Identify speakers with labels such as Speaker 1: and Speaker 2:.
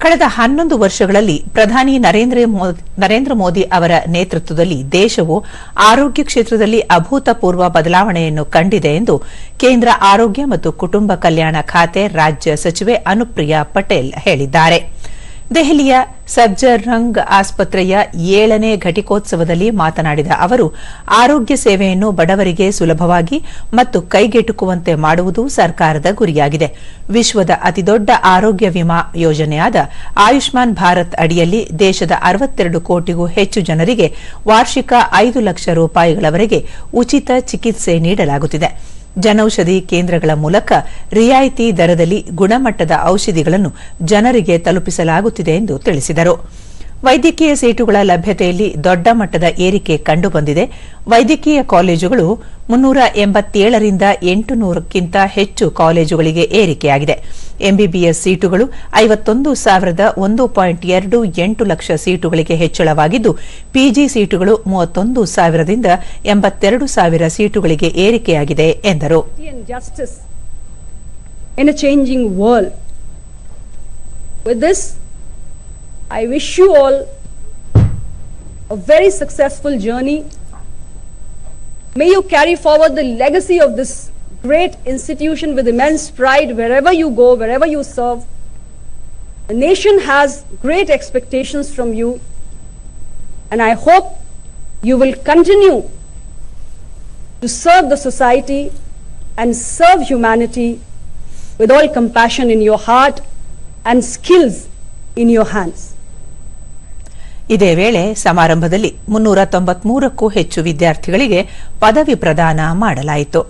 Speaker 1: ಕಳೆದ 11 ವರ್ಷಗಳಲ್ಲಿ ಪ್ರಧಾನಿ ನರೇಂದ್ರ ಮೋದಿ ಅವರ ನೇತೃತ್ವದಲ್ಲಿ ದೇಶವು ಆರೋಗ್ಯ ಕ್ಷೇತ್ರದಲ್ಲಿ ಅಭೂತಪೂರ್ವ ಬದಲಾವಣೆಯನ್ನು ಕಂಡಿದೆ ಎಂದು ಕೇಂದ್ರ ಆರೋಗ್ಯ ಮತ್ತು ಕುಟುಂಬ ಕಲ್ಯಾಣ ಖಾತೆ ರಾಜ್ಯ ಸಚಿವೆ ಅನುಪ್ರಿಯಾ ಪಟೇಲ್ ಹೇಳಿದ್ದಾರೆ. ದೆಹಲಿಯ ಸಫ್ಜರ್ಜಂಗ್ ಆಸ್ಪತ್ರೆಯ 7ನೇ ಘಟಿಕೋತ್ಸವದಲ್ಲಿ ಮಾತನಾಡಿದ ಅವರು, ಆರೋಗ್ಯ ಸೇವೆಯನ್ನು ಬಡವರಿಗೆ ಸುಲಭವಾಗಿ ಮತ್ತು ಕೈಗೆಟುಕುವಂತೆ ಮಾಡುವುದು ಸರ್ಕಾರದ ಗುರಿಯಾಗಿದೆ. ವಿಶ್ವದ ಅತಿದೊಡ್ಡ ಆರೋಗ್ಯ ವಿಮಾ ಯೋಜನೆಯಾದ ಆಯುಷ್ಮಾನ್ ಭಾರತ್ ಅಡಿಯಲ್ಲಿ ದೇಶದ 62 ಕೋಟಿಗೂ ಹೆಚ್ಚು ಜನರಿಗೆ ವಾರ್ಷಿಕ 5 ಲಕ್ಷ ರೂಪಾಯಿಗಳವರೆಗೆ ಉಚಿತ ಚಿಕಿತ್ಸೆ ನೀಡಲಾಗುತ್ತಿದೆ. ಜನೌಷಧಿ ಕೇಂದ್ರಗಳ ಮೂಲಕ ರಿಯಾಯಿತಿ ದರದಲ್ಲಿ ಗುಣಮಟ್ಟದ ಔಷಧಿಗಳನ್ನು ಜನರಿಗೆ ತಲುಪಿಸಲಾಗುತ್ತಿದೆ ಎಂದು ತಿಳಿಸಿದರು. ವೈದ್ಯಕೀಯ ಸೀಟುಗಳ ಲಭ್ಯತೆಯಲ್ಲಿ ದೊಡ್ಡ ಮಟ್ಟದ ಏರಿಕೆ ಕಂಡುಬಂದಿದೆ. ವೈದ್ಯಕೀಯ ಕಾಲೇಜುಗಳು 387ರಿಂದ 800ಕ್ಕಿಂತ ಹೆಚ್ಚು ಕಾಲೇಜುಗಳಿಗೆ ಏರಿಕೆಯಾಗಿದೆ. ಎಂಬಿಬಿಎಸ್ ಸೀಟುಗಳು 51,1.28 ಲಕ್ಷ ಸೀಟುಗಳಿಗೆ ಹೆಚ್ಚಳವಾಗಿದ್ದು, ಪಿಜಿ ಸೀಟುಗಳು 31,000ರಿಂದ 82,000 ಸೀಟುಗಳಿಗೆ ಏರಿಕೆಯಾಗಿದೆ ಎಂದರು.
Speaker 2: I wish you all a very successful journey. May you carry forward the legacy of this great institution with immense pride wherever you go, wherever you serve. The nation has great expectations from you, and I hope you will continue to serve the society and serve humanity with all compassion in your heart and skills in your hands.
Speaker 1: ಇದೇ ವೇಳೆ ಸಮಾರಂಭದಲ್ಲಿ 393ಕ್ಕೂ ಹೆಚ್ಚು ವಿದ್ಯಾರ್ಥಿಗಳಿಗೆ ಪದವಿ ಪ್ರದಾನ ಮಾಡಲಾಯಿತು.